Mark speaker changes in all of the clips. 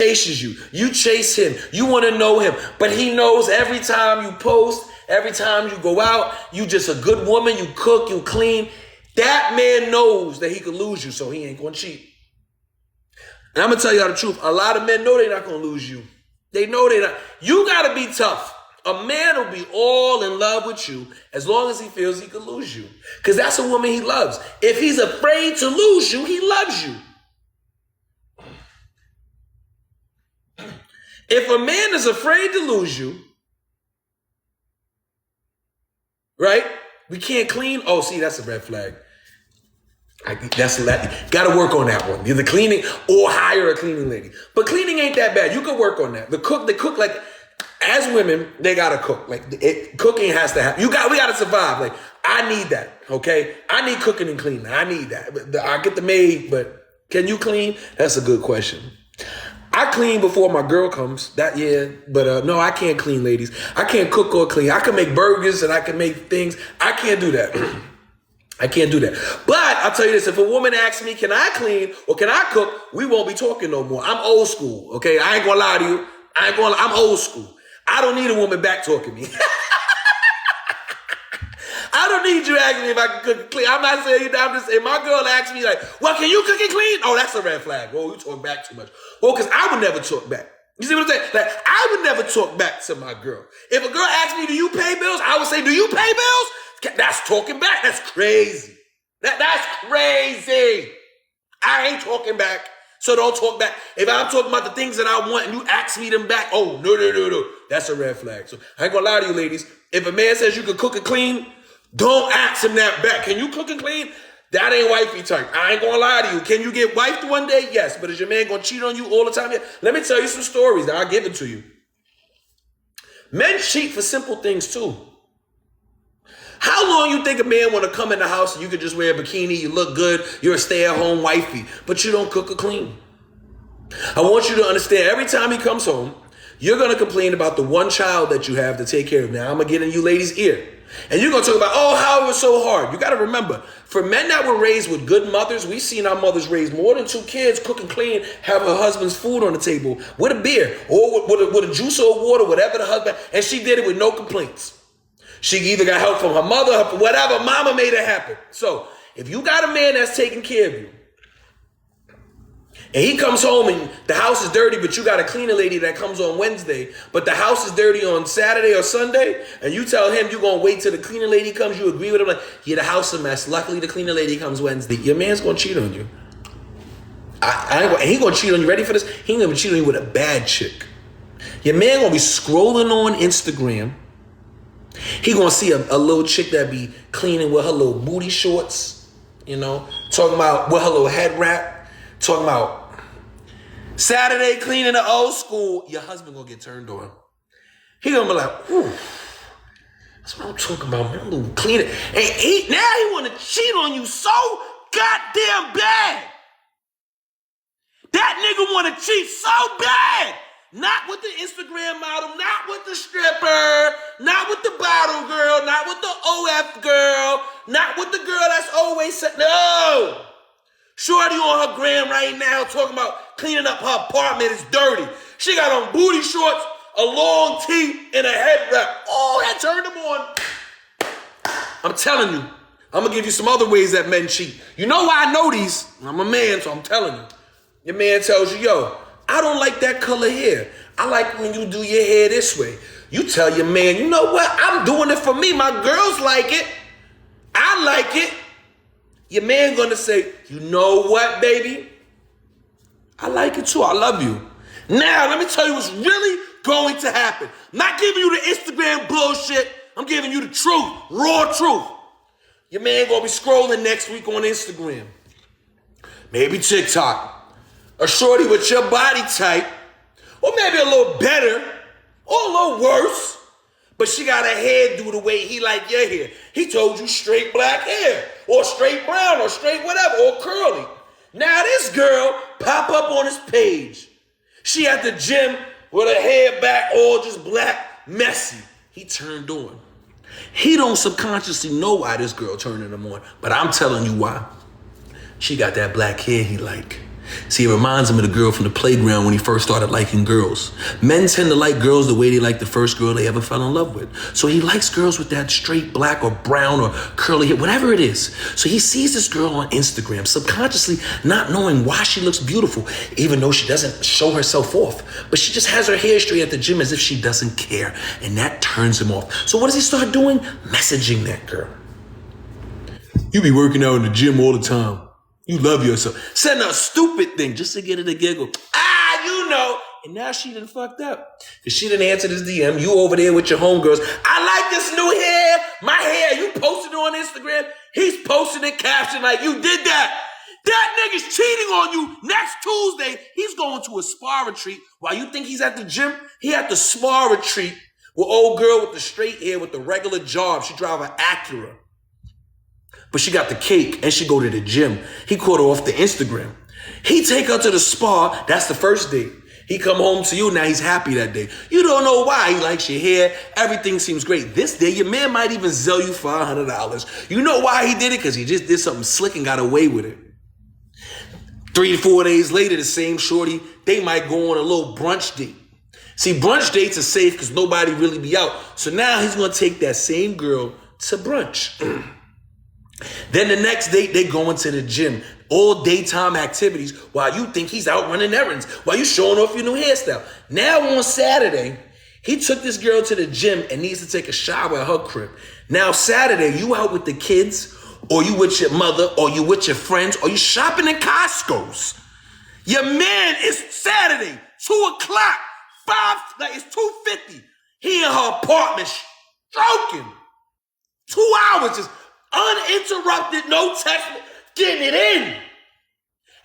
Speaker 1: chases you. You chase him. You want to know him. But he knows every time you post, every time you go out, you just a good woman, you cook, you clean. That man knows that he could lose you, so he ain't going to cheat. And I'm going to tell you the truth. A lot of men know they're not going to lose you. They know they're not. You got to be tough. A man will be all in love with you as long as he feels he could lose you. Because that's a woman he loves. If he's afraid to lose you, he loves you. If a man is afraid to lose you, right? We can't clean. Oh, see, that's a red flag. Got to work on that one. Either cleaning or hire a cleaning lady. But cleaning ain't that bad. You can work on that. The cook, like, as women, they got to cook. Like, cooking has to happen. We got to survive. Like, I need that, okay? I need cooking and cleaning. I need that. I get the maid, but can you clean? That's a good question. I clean before my girl comes. No, I can't clean, ladies. I can't cook or clean. I can make burgers and I can make things. I can't do that. I can't do that. But I'll tell you this, if a woman asks me, can I clean or can I cook, we won't be talking no more. I'm old school, okay? I ain't gonna lie to you. I'm old school. I don't need a woman back talking me. I don't need you asking me if I can cook and clean. I'm not saying you. I'm just saying my girl asks me like, well, can you cook and clean? Oh, that's a red flag. Oh, you talk back too much. Well, because I would never talk back. You see what I'm saying? Like, I would never talk back to my girl. If a girl asks me, do you pay bills? I would say, do you pay bills? That's talking back. That's crazy. That's crazy. I ain't talking back. So don't talk back. If I'm talking about the things that I want and you ask me them back, oh, no. That's a red flag. So I ain't gonna lie to you, ladies. If a man says you can cook and clean, don't ask him that back. Can you cook and clean? That ain't wifey type. I ain't gonna lie to you. Can you get wifed one day? Yes. But is your man gonna cheat on you all the time? Yeah. Let me tell you some stories that I'll give it to you. Men cheat for simple things too. How long you think a man want to come in the house and you could just wear a bikini, you look good, you're a stay-at-home wifey, but you don't cook or clean? I want you to understand, every time he comes home, you're going to complain about the one child that you have to take care of. Now, I'm going to get in you ladies' ear. And you're going to talk about, oh, how it was so hard. You got to remember, for men that were raised with good mothers, we've seen our mothers raise more than 2 kids, cook and clean, have her husband's food on the table with a beer or with a juice or water, whatever the husband, and she did it with no complaints. She either got help from her mother, whatever, mama made it happen. So if you got a man that's taking care of you, and he comes home and the house is dirty, but you got a cleaner lady that comes on Wednesday, but the house is dirty on Saturday or Sunday, and you tell him you're going to wait till the cleaner lady comes, you agree with him, like, yeah, the house is a mess. Luckily, the cleaner lady comes Wednesday. Your man's going to cheat on you. And he going to cheat on you. Ready for this? He ain't going to cheat on you with a bad chick. Your man going to be scrolling on Instagram. He gonna see a little chick that be cleaning with her little booty shorts, you know, talking about with her little head wrap, talking about Saturday cleaning the old school. Your husband gonna get turned on. He gonna be like, ooh, that's what I'm talking about, man. I'm gonna clean it. And now he wanna cheat on you so goddamn bad. That nigga wanna cheat so bad. Not with the Instagram model, not with the stripper, not with the bottle girl, not with the OF girl, not with the girl that's always said, no. Shorty on her gram right now talking about cleaning up her apartment is dirty. She got on booty shorts, a long tee, and a head wrap. Oh, that turned him on. I'm telling you, I'm going to give you some other ways that men cheat. You know why I know these? I'm a man, so I'm telling you. Your man tells you, yo, I don't like that color hair. I like when you do your hair this way. You tell your man, you know what? I'm doing it for me. My girls like it. I like it. Your man gonna say, you know what, baby? I like it too. I love you. Now, let me tell you what's really going to happen. I'm not giving you the Instagram bullshit. I'm giving you the truth, raw truth. Your man gonna be scrolling next week on Instagram. Maybe TikTok. A shorty with your body type, or maybe a little better, or a little worse, but she got a hairdo the way he like your hair. He told you straight black hair, or straight brown, or straight whatever, or curly. Now this girl pop up on his page. She at the gym with her hair back, all just black, messy. He turned on. He don't subconsciously know why this girl turning him on, but I'm telling you why. She got that black hair he like. See, it reminds him of the girl from the playground when he first started liking girls. Men tend to like girls the way they like the first girl they ever fell in love with. So he likes girls with that straight black or brown or curly hair, whatever it is. So he sees this girl on Instagram, subconsciously not knowing why she looks beautiful, even though she doesn't show herself off. But she just has her hair straight at the gym as if she doesn't care. And that turns him off. So what does he start doing? Messaging that girl. You be working out in the gym all the time. You love yourself. Send a stupid thing just to get her to giggle. You know. And now she done fucked up. Because she didn't answer this DM. You over there with your homegirls. I like this new hair. My hair. You posted it on Instagram. He's posting it caption like you did that. That nigga's cheating on you. Next Tuesday, he's going to a spa retreat. While you think he's at the gym, he at the spa retreat with old girl with the straight hair with the regular job. She drive an Acura. But she got the cake and she go to the gym. He caught her off the Instagram. He take her to the spa. That's the first date. He come home to you. Now he's happy that day. You don't know why. He likes your hair. Everything seems great. This day, your man might even sell you $500. You know why he did it? Because he just did something slick and got away with it. 3 to 4 days later, the same shorty, they might go on a little brunch date. See, brunch dates are safe because nobody really be out. So now he's going to take that same girl to brunch. Then the next date, they go into the gym. All daytime activities while you think he's out running errands, while you showing off your new hairstyle. Now on Saturday, he took this girl to the gym and needs to take a shower at her crib. Now Saturday, you out with the kids, or you with your mother, or you with your friends, or you shopping in Costco's. Your man is Saturday, 2 o'clock, it's 2:50. He in her apartment stroking. 2 hours just uninterrupted, no text, getting it in.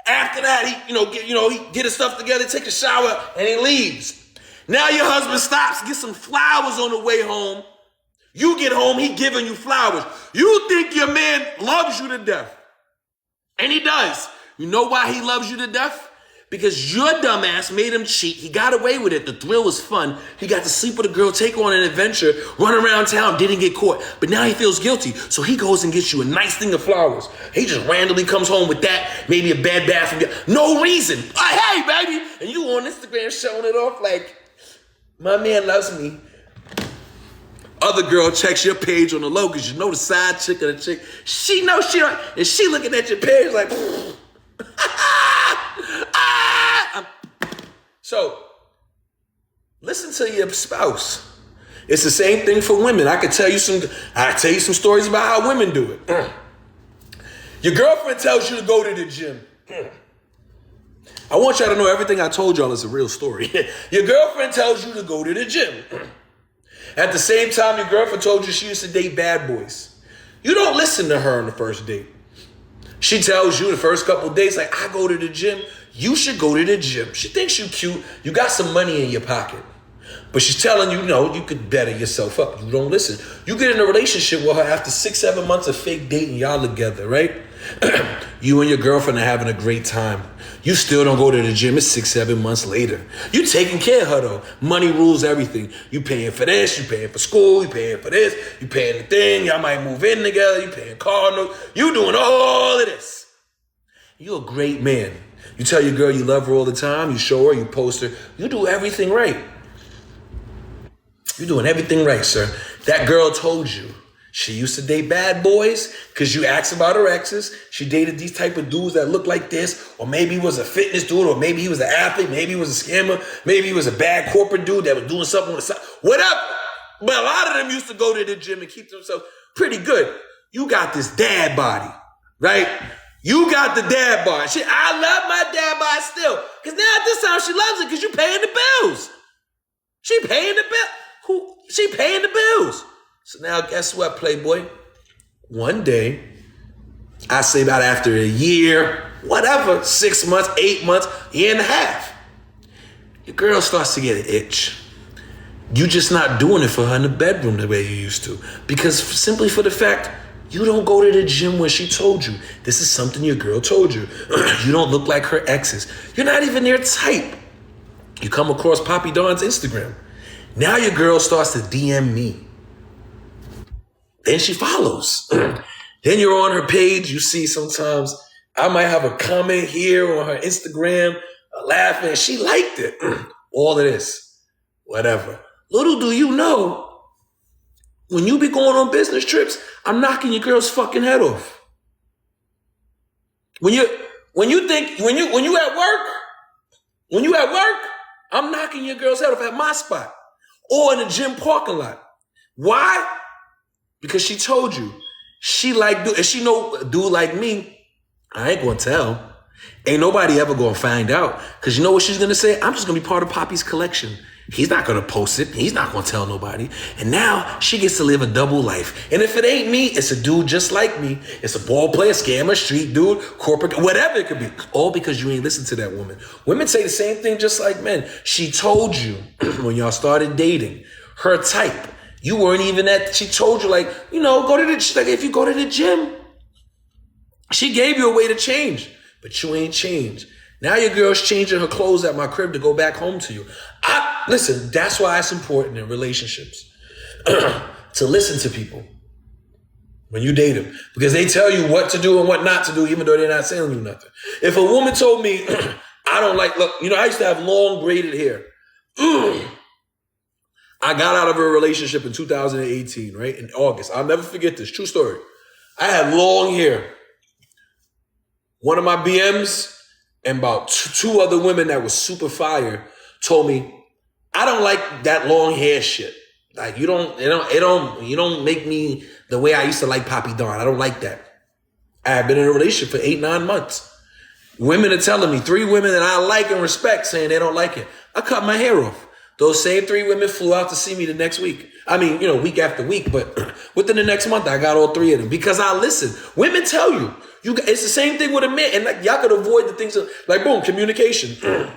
Speaker 1: After that, he get his stuff together, take a shower, and he leaves. Now your husband stops, get some flowers on the way home. You get home, he giving you flowers. You think your man loves you to death. And he does. You know why he loves you to death? Because your dumbass made him cheat. He got away with it. The thrill was fun. He got to sleep with a girl, take on an adventure, run around town, didn't get caught. But now he feels guilty. So he goes and gets you a nice thing of flowers. He just randomly comes home with that, maybe a bad bath from you. No reason. Hey, baby. And you on Instagram showing it off like, my man loves me. Other girl checks your page on the low because you know the side chick of the chick. She knows she don't, and she looking at your page like, So, listen to your spouse. It's the same thing for women. I tell you some stories about how women do it. Your girlfriend tells you to go to the gym. I want y'all to know everything I told y'all is a real story. Your girlfriend tells you to go to the gym. At the same time, your girlfriend told you she used to date bad boys. You don't listen to her on the first date. She tells you the first couple of days, like, I go to the gym. You should go to the gym. She thinks you cute. You got some money in your pocket. But she's telling you, no, you could better yourself up. You don't listen. You get in a relationship with her after 6-7 months of fake dating, y'all together, right? You and your girlfriend are having a great time. You still don't go to the gym. It's 6-7 months later. You taking care of her, though. Money rules everything. You paying for this. You paying for school. You paying for this. You paying the thing. Y'all might move in together. You paying car notes. You doing all of this. You're a great man. You tell your girl you love her all the time. You show her. You post her. You do everything right. You're doing everything right, sir. That girl told you she used to date bad boys because you asked about her exes. She dated these type of dudes that look like this, or maybe he was a fitness dude, or maybe he was an athlete, maybe he was a scammer, maybe he was a bad corporate dude that was doing something on the side. Whatever. But a lot of them used to go to the gym and keep themselves pretty good. You got this dad body, right? You got the dad body. I love my dad body still. Because now at this time she loves it because you paying the bills. She paying the bill. She paying the bills. So now guess what, Playboy? One day, I say about after a year, whatever, 6 months, 8 months, year and a half, your girl starts to get an itch. You just not doing it for her in the bedroom the way you used to. Because simply for the fact, you don't go to the gym when she told you. This is something your girl told you. You don't look like her exes. You're not even their type. You come across Papi Don's Instagram. Now your girl starts to DM me. Then she follows. Then you're on her page. You see sometimes I might have a comment here on her Instagram, laughing. She liked it. All of this, whatever. Little do you know, when you be going on business trips, I'm knocking your girl's fucking head off. When you at work, I'm knocking your girl's head off at my spot or in the gym parking lot. Why? Because she told you she like dude, and she know a dude like me. I ain't gonna tell. Ain't nobody ever gonna find out. Because you know what she's gonna say? I'm just gonna be part of Papi's collection. He's not gonna post it. He's not gonna tell nobody. And now she gets to live a double life. And if it ain't me, it's a dude just like me. It's a ball player, scammer, street dude, corporate, whatever it could be. All because you ain't listened to that woman. Women say the same thing just like men. She told you when y'all started dating, her type. You weren't even at, she told you like, go to the, like if you go to the gym, she gave you a way to change, but you ain't changed. Now your girl's changing her clothes at my crib to go back home to you. Listen, that's why it's important in relationships to listen to people when you date them, because they tell you what to do and what not to do, even though they're not telling you nothing. If a woman told me, I don't like, look, I used to have long braided hair. I got out of a relationship in 2018, right? In August. I'll never forget this. True story. I had long hair. One of my BMs and about two other women that was super fire told me, I don't like that long hair shit. Like you don't make me the way I used to like Papi Don. I don't like that. I have been in a relationship for 8-9 months. Women are telling me, 3 women that I like and respect saying they don't like it. I cut my hair off. Those same 3 women flew out to see me the next week. I mean, week after week, but within the next month, I got all 3 of them because I listen. Women tell you, it's the same thing with a man. And like, y'all could avoid the things like, boom, communication.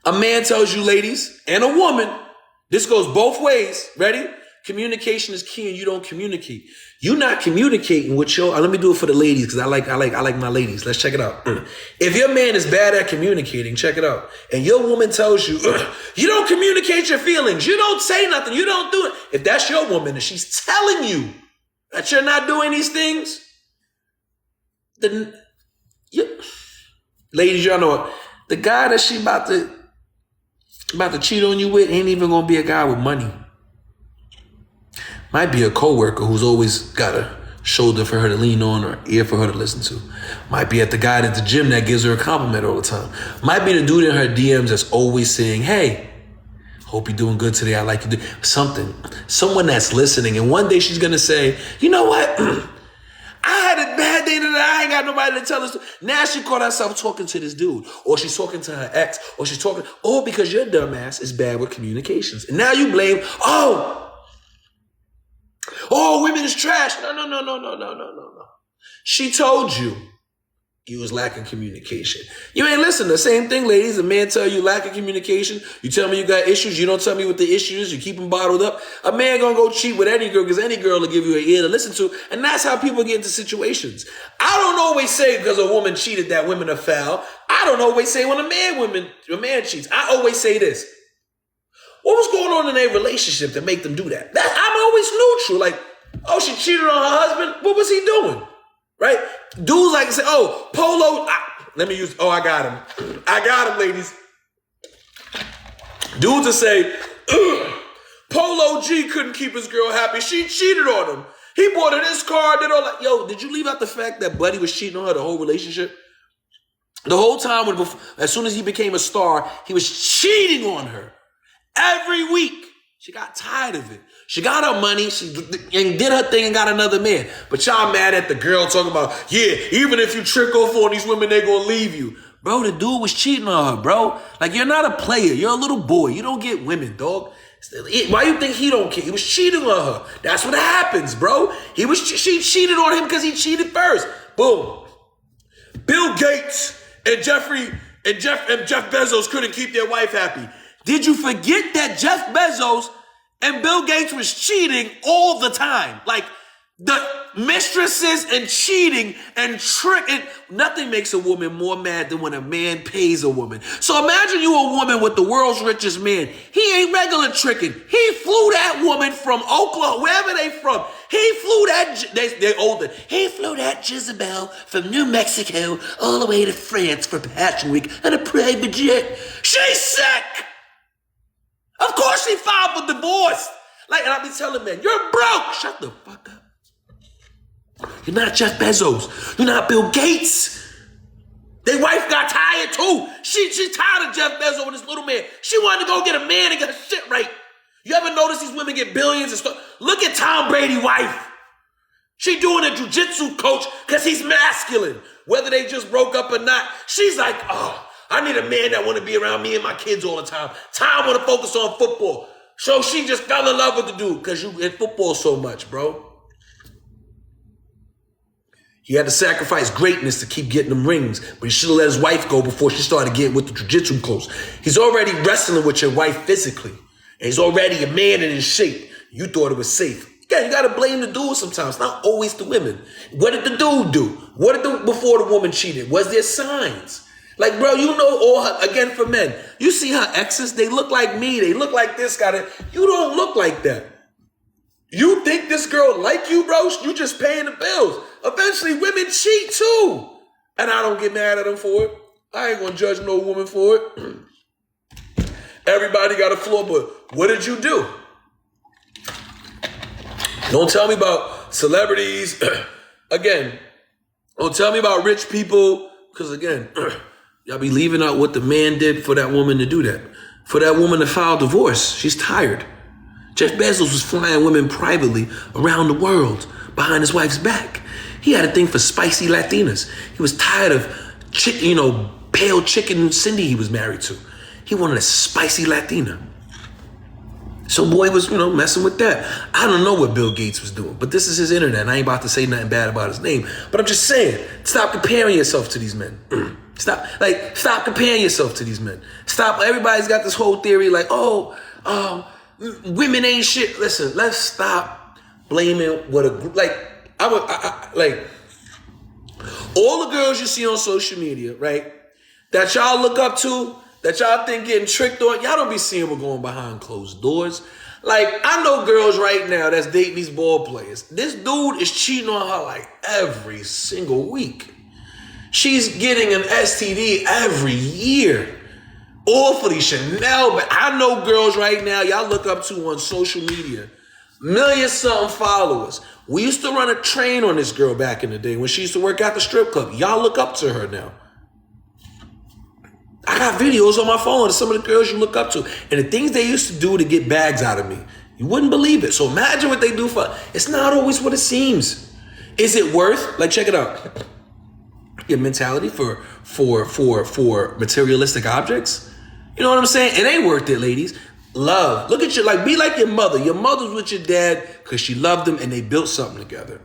Speaker 1: A man tells you, ladies, and a woman, this goes both ways. Ready? Communication is key and you don't communicate. You're not communicating with let me do it for the ladies because I like my ladies. Let's check it out. If your man is bad at communicating, check it out. And your woman tells you, you don't communicate your feelings. You don't say nothing. You don't do it. If that's your woman and she's telling you that you're not doing these things, then ladies, y'all know it. The guy that she about to cheat on you with ain't even gonna be a guy with money. Might be a coworker who's always got a shoulder for her to lean on or ear for her to listen to. Might be at the guy at the gym that gives her a compliment all the time. Might be the dude in her DMs that's always saying, hey, hope you're doing good today. I like you. Something. Someone that's listening. And one day she's going to say, you know what? I had a bad day today. I ain't got nobody to tell us. Now she caught herself talking to this dude, or she's talking to her ex, or she's talking, all because your dumbass is bad with communications. And now you blame, women is trash. No. She told you was lacking communication. You ain't listen. The same thing, ladies. A man tell you lacking communication. You tell me you got issues. You don't tell me what the issue is. You keep them bottled up. A man gonna go cheat with any girl because any girl will give you an ear to listen to. And that's how people get into situations. I don't always say because a woman cheated that women are foul. I don't always say when a man cheats. I always say this. What was going on in their relationship to make them do that? I'm always neutral. Like, she cheated on her husband. What was he doing? Right? Dudes like to say, Polo. I got him. I got him, ladies. Dudes will say, Polo G couldn't keep his girl happy. She cheated on him. He bought her this car, did all that. Yo, did you leave out the fact that Buddy was cheating on her the whole relationship? The whole time, as soon as he became a star, he was cheating on her. Every week. She got tired of it. She got her money, and did her thing and got another man. But y'all mad at the girl talking about, even if you trick off on these women, they gonna leave you. Bro, the dude was cheating on her, bro. Like, you're not a player. You're a little boy. You don't get women, dog. Why you think he don't care? He was cheating on her. That's what happens, bro. She cheated on him because he cheated first. Boom. Bill Gates and Jeff Bezos couldn't keep their wife happy. Did you forget that Jeff Bezos and Bill Gates was cheating all the time? Like, mistresses and cheating and tricking. Nothing makes a woman more mad than when a man pays a woman. So imagine you a woman with the world's richest man. He ain't regular tricking. He flew that woman from Oklahoma, wherever they from. He flew that, they're older. He flew that Jezebel from New Mexico all the way to France for Passion Week on a private jet. She's sick. Of course she filed for divorce. Like, and I be telling men, you're broke. Shut the fuck up. You're not Jeff Bezos. You're not Bill Gates. Their wife got tired too. She's tired of Jeff Bezos and this little man. She wanted to go get a man and get her shit right. You ever notice these women get billions and stuff? Look at Tom Brady's wife. She doing a jiu-jitsu coach because he's masculine. Whether they just broke up or not, she's like, oh, I need a man that want to be around me and my kids all the time. Tom want to focus on football. So she just fell in love with the dude because you in football so much, bro. He had to sacrifice greatness to keep getting them rings, but he should have let his wife go before she started getting with the jiu-jitsu clothes. He's already wrestling with your wife physically, and he's already a man in his shape. You thought it was safe. Yeah, you got to blame the dude sometimes, not always the women. What did the dude do? What did before the woman cheated? Was there signs? Like, bro, you know, all her, again, for men, you see her exes, they look like me. They look like this guy. You don't look like that. You think this girl like you, bro? You just paying the bills. Eventually, women cheat too. And I don't get mad at them for it. I ain't going to judge no woman for it. Everybody got a flaw, but what did you do? Don't tell me about celebrities. Again, don't tell me about rich people. Because again, y'all be leaving out what the man did for that woman to do that. For that woman to file divorce. She's tired. Jeff Bezos was flying women privately around the world behind his wife's back. He had a thing for spicy Latinas. He was tired of pale chicken Cindy he was married to. He wanted a spicy Latina. So boy was, messing with that. I don't know what Bill Gates was doing, but this is his internet. And I ain't about to say nothing bad about his name, but I'm just saying, stop comparing yourself to these men. Stop comparing yourself to these men. Stop. Everybody's got this whole theory like, women ain't shit. Listen, let's stop blaming what a group, all the girls you see on social media, right, that y'all look up to, that y'all think getting tricked on, y'all don't be seeing them going behind closed doors. Like, I know girls right now that's dating these ball players. This dude is cheating on her like every single week. She's getting an STD every year. All for these Chanel, but I know girls right now y'all look up to on social media. Million-something followers. We used to run a train on this girl back in the day when she used to work at the strip club. Y'all look up to her now. I got videos on my phone of some of the girls you look up to and the things they used to do to get bags out of me. You wouldn't believe it. So imagine what they do for, it's not always what it seems. Is it worth, check it out. Your mentality for materialistic objects? You know what I'm saying? It ain't worth it, ladies. Love. Look at you, be like your mother. Your mother's with your dad because she loved them and they built something together.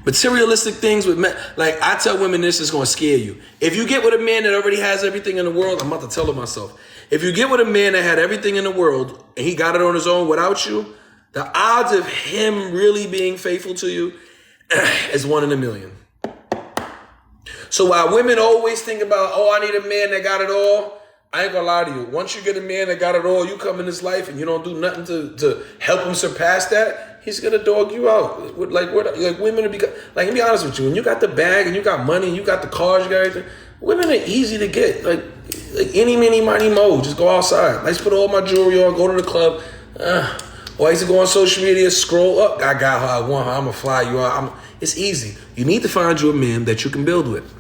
Speaker 1: Materialistic things with men, I tell women this is going to scare you. If you get with a man that already has everything in the world, I'm about to tell her myself. If you get with a man that had everything in the world and he got it on his own without you, the odds of him really being faithful to you is 1 in a million. So while women always think about, I need a man that got it all, I ain't gonna lie to you. Once you get a man that got it all, you come in this life and you don't do nothing to help him surpass that, he's gonna dog you out. Women are let me be honest with you. When you got the bag and you got money and you got the cars, you got everything, women are easy to get. Like any, mini, money, mo. Just go outside. Let's put all my jewelry on, go to the club. Or I used to go on social media, scroll up. I got her, I want her, I'm gonna fly you out. It's easy. You need to find you a man that you can build with.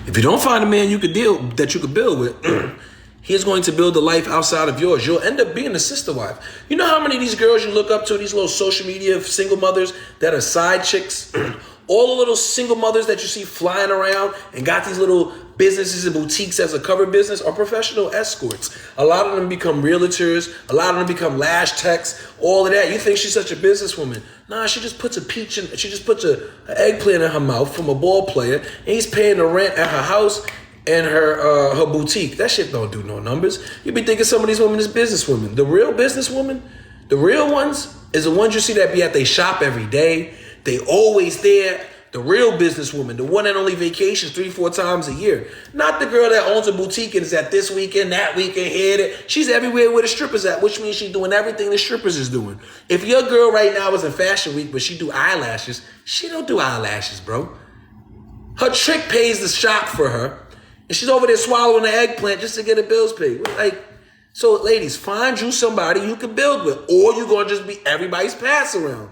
Speaker 1: If you don't find a man that you could build with, he's going to build a life outside of yours. You'll end up being a sister wife. You know how many of these girls you look up to, these little social media single mothers that are side chicks? All the little single mothers that you see flying around and got these little businesses and boutiques as a cover business are professional escorts. A lot of them become realtors. A lot of them become lash techs. All of that. You think she's such a businesswoman. Nah, she just puts an eggplant in her mouth from a ball player and he's paying the rent at her house and her boutique. That shit don't do no numbers. You be thinking some of these women is businesswomen. The real businesswomen, the real ones, is the ones you see that be at they shop every day. They always there. The real businesswoman, the one that only vacations 3-4 times a year. Not the girl that owns a boutique and is at this weekend, that weekend, here, there. She's everywhere where the strippers at, which means she's doing everything the strippers is doing. If your girl right now is in Fashion Week, but she do eyelashes, she don't do eyelashes, bro. Her trick pays the shop for her, and she's over there swallowing the eggplant just to get her bills paid. Like, so ladies, find you somebody you can build with, or you're gonna just be everybody's pass around.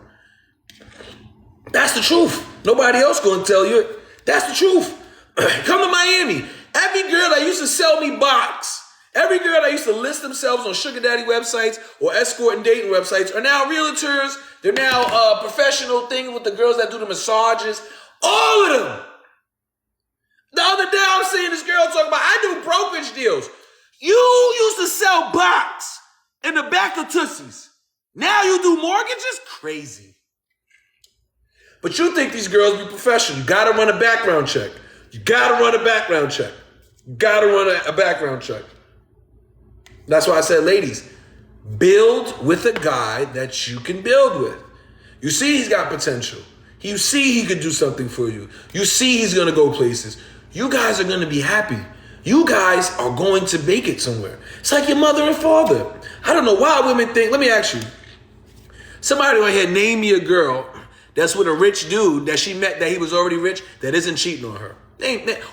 Speaker 1: That's the truth. Nobody else gonna tell you it. That's the truth. Come to Miami. Every girl that used to sell me box, every girl that used to list themselves on sugar daddy websites or escort and dating websites are now realtors. They're now professional thing with the girls that do the massages. All of them. The other day I was seeing this girl talking about, I do brokerage deals. You used to sell box in the back of Tootsie's. Now you do mortgages? Crazy. But you think these girls be professional. You gotta run a background check. You gotta run a background check. You gotta run a background check. That's why I said, ladies, build with a guy that you can build with. You see he's got potential. You see he could do something for you. You see he's gonna go places. You guys are gonna be happy. You guys are going to make it somewhere. It's like your mother and father. I don't know why women think, let me ask you. Somebody right here, name me a girl that's with a rich dude that she met that he was already rich that isn't cheating on her.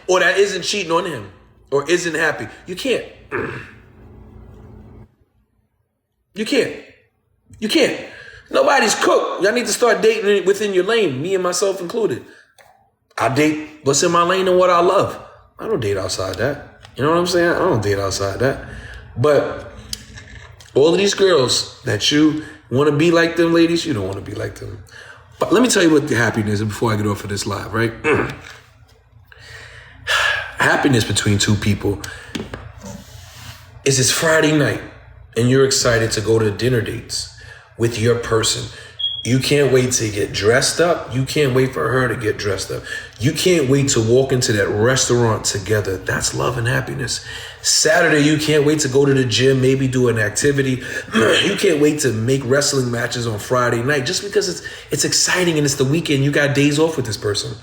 Speaker 1: Or that isn't cheating on him. Or isn't happy. You can't. You can't. You can't. Nobody's cooked. Y'all need to start dating within your lane, me and myself included. I date what's in my lane and what I love. I don't date outside that. You know what I'm saying? I don't date outside that. But all of these girls that you want to be like them, ladies, you don't want to be like them. But let me tell you what the happiness is before I get off of this live, right? Happiness between two people is it's Friday night and you're excited to go to dinner dates with your person. You can't wait to get dressed up. You can't wait for her to get dressed up. You can't wait to walk into that restaurant together. That's love and happiness. Saturday, you can't wait to go to the gym, maybe do an activity. You can't wait to make wrestling matches on Friday night just because it's exciting and it's the weekend. You got days off with this person.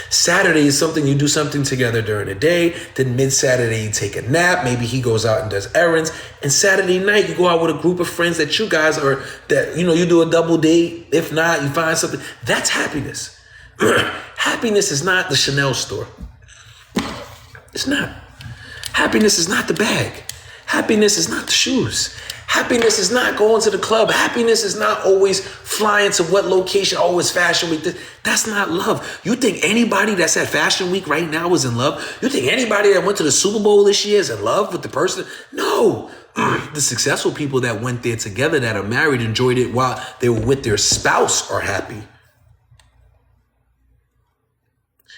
Speaker 1: Saturday is something you do something together during the day. Then mid-Saturday, you take a nap. Maybe he goes out and does errands. And Saturday night, you go out with a group of friends that you guys are, that, you know, you do a double date. If not, you find something. That's happiness. Happiness is not the Chanel store. It's not. Happiness is not the bag. Happiness is not the shoes. Happiness is not going to the club. Happiness is not always flying to what location, always Fashion Week. That's not love. You think anybody that's at Fashion Week right now is in love? You think anybody that went to the Super Bowl this year is in love with the person? No. The successful people that went there together, that are married, enjoyed it while they were with their spouse, are happy.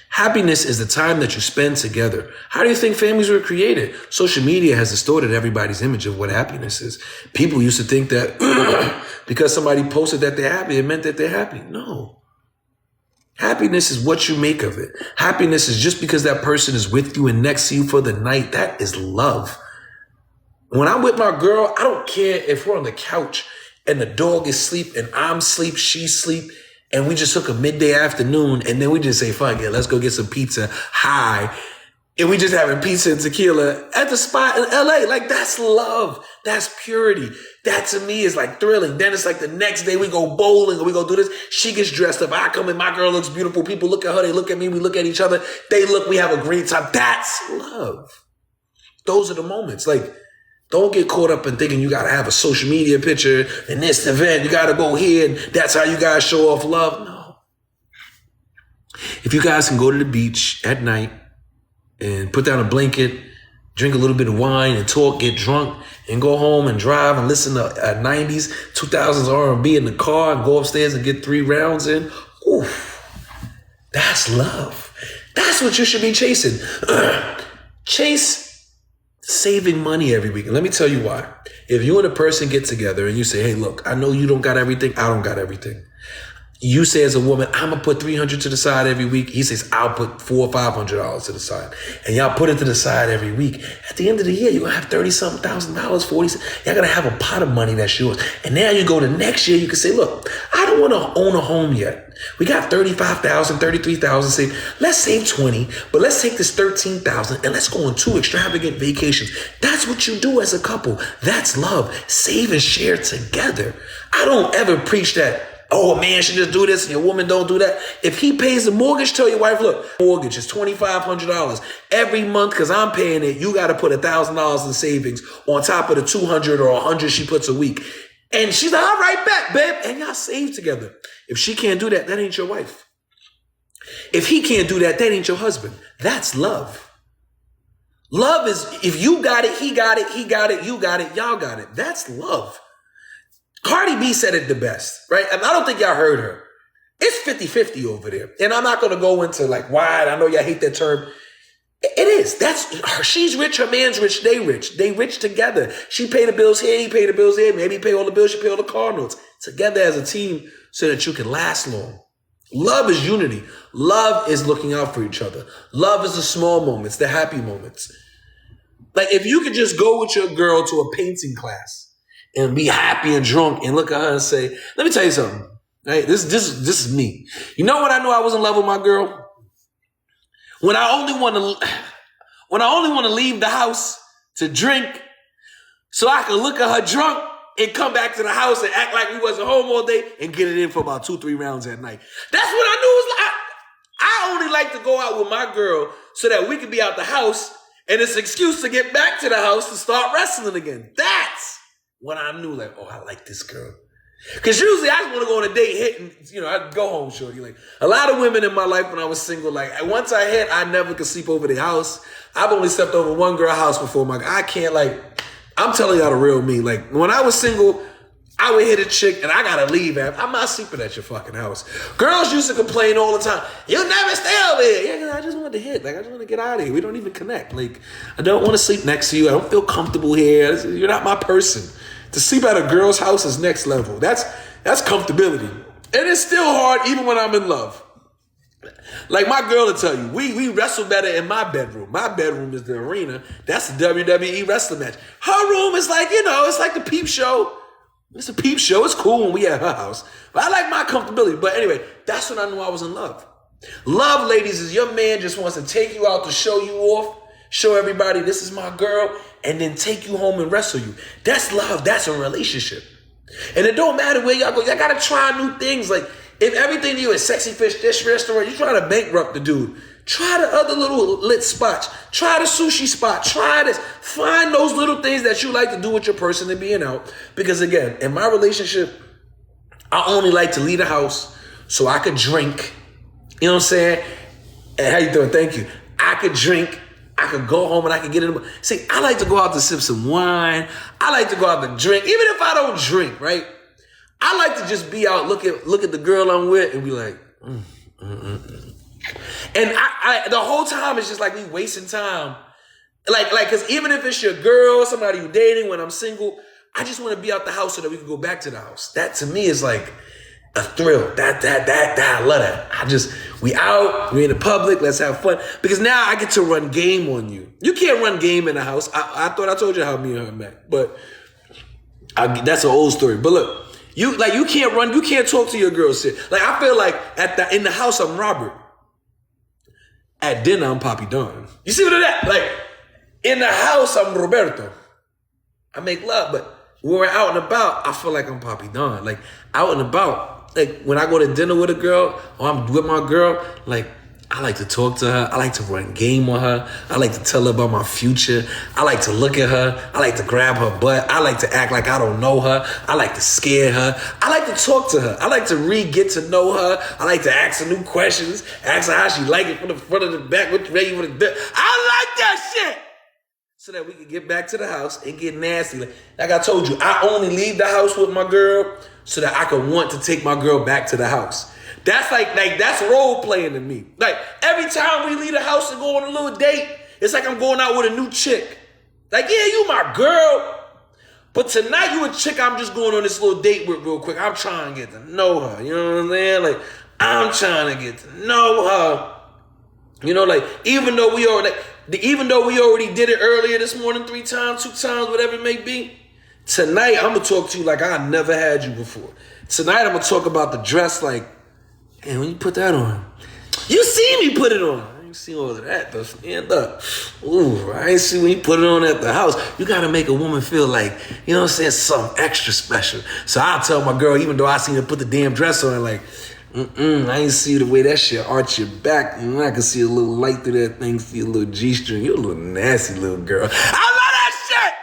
Speaker 1: Happiness is the time that you spend together. How do you think families were created? Social media has distorted everybody's image of what happiness is. People used to think that because somebody posted that they're happy, it meant that they're happy. No. Happiness is what you make of it. Happiness is just because that person is with you and next to you for the night. That is love. When I'm with my girl, I don't care if we're on the couch and the dog is asleep and I'm asleep, she's asleep, and we just took a midday afternoon and then we just say, fuck it, let's go get some pizza. Hi. And we just having pizza and tequila at the spot in LA. Like, that's love. That's purity. That to me is like thrilling. Then it's like the next day we go bowling or we go do this. She gets dressed up. I come in, my girl looks beautiful. People look at her. They look at me. We look at each other. They look, we have a great time. That's love. Those are the moments. Like, don't get caught up in thinking you got to have a social media picture and this event. You got to go here and that's how you guys show off love. No. If you guys can go to the beach at night and put down a blanket, drink a little bit of wine and talk, get drunk, and go home and drive and listen to 90s, 2000s R&B in the car and go upstairs and get 3 rounds in. Oof, that's love. That's what you should be chasing. Chase saving money every week. And let me tell you why. If you and a person get together and you say, hey, look, I know you don't got everything. I don't got everything. You say as a woman, I'm gonna put $300 to the side every week. He says, I'll put $400 or $500 to the side. And y'all put it to the side every week. At the end of the year, you're gonna have $30-something thousand, 40. Y'all gonna have a pot of money that's yours. And now you go to next year, you can say, look, I don't wanna own a home yet. We got $35,000, $33,000 saved. Let's save 20, but let's take this $13,000 and let's go on 2 extravagant vacations. That's what you do as a couple. That's love. Save and share together. I don't ever preach that, oh, a man should just do this and your woman don't do that. If he pays the mortgage, tell your wife, look, mortgage is $2,500 every month because I'm paying it. You got to put $1,000 in savings on top of the $200 or $100 she puts a week. And she's like, all right, back, babe. And y'all save together. If she can't do that, that ain't your wife. If he can't do that, that ain't your husband. That's love. Love is if you got it, he got it, he got it, you got it, y'all got it. That's love. Cardi B said it the best, right? And I don't think y'all heard her. It's 50-50 over there. And I'm not going to go into like why. I know y'all hate that term. It is. She's rich, her man's rich, they rich. They rich together. She pay the bills here, he pay the bills there. Maybe he pay all the bills, she pay all the car notes. Together as a team so that you can last long. Love is unity. Love is looking out for each other. Love is the small moments, the happy moments. Like if you could just go with your girl to a painting class and be happy and drunk and look at her and say, let me tell you something. Right? This is me. You know when I knew I was in love with my girl? When I only want to leave the house to drink so I can look at her drunk and come back to the house and act like we wasn't home all day and get it in for about 2-3 rounds at night. That's what I knew was like. I only like to go out with my girl so that we can be out the house and it's an excuse to get back to the house to start wrestling again. That's when I knew like, oh, I like this girl. Because usually I just want to go on a date, hit, and, I'd go home shorty. Like, a lot of women in my life when I was single, like, once I hit, I never could sleep over their house. I've only slept over one girl house before. I can't, like, I'm telling y'all the real me. Like, when I was single, I would hit a chick, and I got to leave. I'm not sleeping at your fucking house. Girls used to complain all the time. You never stay over here. Yeah, I just wanted to hit. Like, I just want to get out of here. We don't even connect. Like, I don't want to sleep next to you. I don't feel comfortable here. You're not my person. To sleep at a girl's house is next level. That's comfortability. And it's still hard even when I'm in love. Like my girl will tell you, we wrestle better in my bedroom. My bedroom is the arena. That's the WWE wrestling match. Her room is like, it's like the peep show. It's a peep show. It's cool when we at her house. But I like my comfortability. But anyway, that's when I knew I was in love. Love, ladies, is your man just wants to take you out to show you off. Show everybody this is my girl, and then take you home and wrestle you. That's love. That's a relationship. And it don't matter where y'all go. Y'all got to try new things. Like, if everything to you is sexy fish dish restaurant, you're trying to bankrupt the dude. Try the other little lit spots. Try the sushi spot. Try this. Find those little things that you like to do with your person and being out. Because, again, in my relationship, I only like to leave the house so I could drink. You know what I'm saying? And how you doing? Thank you. I could drink. I could go home and I could get in. See, I like to go out to sip some wine. I like to go out to drink. Even if I don't drink, right? I like to just be out, look at the girl I'm with and be like, And I the whole time it's just like me wasting time. Like, cause even if it's your girl, somebody you're dating, when I'm single, I just want to be out the house so that we can go back to the house. That to me is like a thrill. That I love that. We out, we in the public, let's have fun. Because now I get to run game on you. You can't run game in the house. I thought I told you how me and her met, but that's an old story. But look, you can't talk to your girl shit. Like I feel like in the house I'm Robert. At dinner I'm Papi Don. You see what I'm at? Like in the house I'm Roberto. I make love, but when we're out and about, I feel like I'm Papi Don. Like out and about. Like when I go to dinner with a girl or I'm with my girl, like I like to talk to her. I like to run game on her. I like to tell her about my future. I like to look at her. I like to grab her butt. I like to act like I don't know her. I like to scare her. I like to talk to her. I like to get to know her. I like to ask her new questions. Ask her how she like it from the front of the back. Which way you want to do. I like that shit. So that we can get back to the house and get nasty. Like I told you, I only leave the house with my girl so that I can want to take my girl back to the house. That's like that's role playing to me. Like every time we leave the house and go on a little date, it's like I'm going out with a new chick. Like, yeah, you my girl, But tonight, you a chick I'm just going on this little date with real quick. I'm trying to get to know her. You know what I'm saying? Like, I'm trying to get to know her. You know, like, even though we already did it earlier this morning 3 times, 2 times, whatever it may be, tonight I'm going to talk to you like I never had you before. Tonight I'm going to talk about the dress like, hey, when you put that on, you see me put it on. I ain't see all of that though. Stand up. Ooh, I ain't see when you put it on at the house. You got to make a woman feel like, you know what I'm saying, something extra special. So I'll tell my girl, even though I seen her put the damn dress on, like, I ain't see the way that shit arch your back. I can see a little light through that thing, see a little G-string. You're a little nasty little girl. I love that shit!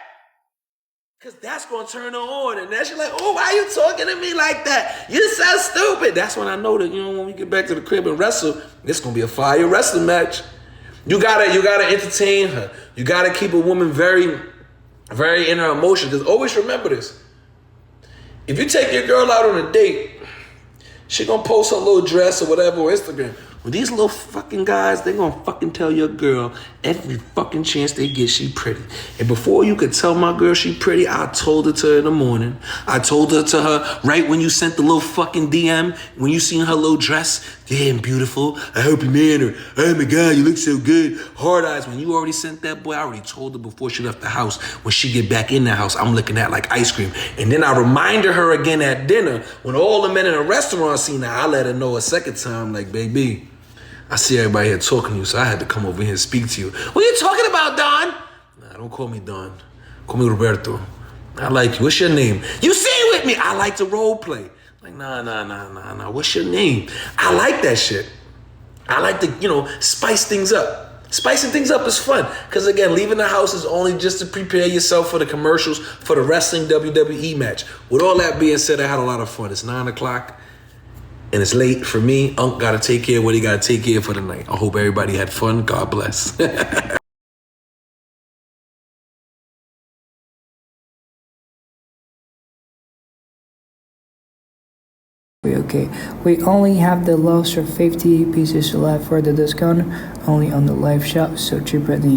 Speaker 1: Because that's going to turn her on. And then she's like, oh, why you talking to me like that? You so stupid. That's when I know that, you know, when we get back to the crib and wrestle, it's going to be a fire wrestling match. You gotta entertain her. You got to keep a woman very, very in her emotions. Because always remember this. If you take your girl out on a date, she gonna post her little dress or whatever on Instagram. Well, these little fucking guys, they gonna fucking tell your girl every fucking chance they get she pretty. And before you could tell my girl she pretty, I told her to her in the morning. I told her to her right when you sent the little fucking DM, when you seen her little dress. Damn, beautiful. I hope you man, or oh my God, you look so good. Hard eyes. When you already sent that boy, I already told her before she left the house. When she get back in the house, I'm looking at like ice cream. And then I reminded her again at dinner, when all the men in the restaurant seen her, I let her know a second time, like, baby, I see everybody here talking to you, so I had to come over here and speak to you. What are you talking about, Don? Nah, don't call me Don. Call me Roberto. I like you. What's your name? You sing with me. I like to role play. Like, nah. What's your name? I like that shit. I like to, you know, spice things up. Spicing things up is fun. Because, again, leaving the house is only just to prepare yourself for the commercials for the wrestling WWE match. With all that being said, I had a lot of fun. It's 9 o'clock. And it's late for me. Unc got to take care of what he got to take care of for the night. I hope everybody had fun. God bless.
Speaker 2: Okay, we only have the last of 50 pieces left for the discount, only on the live shop, so cheaper than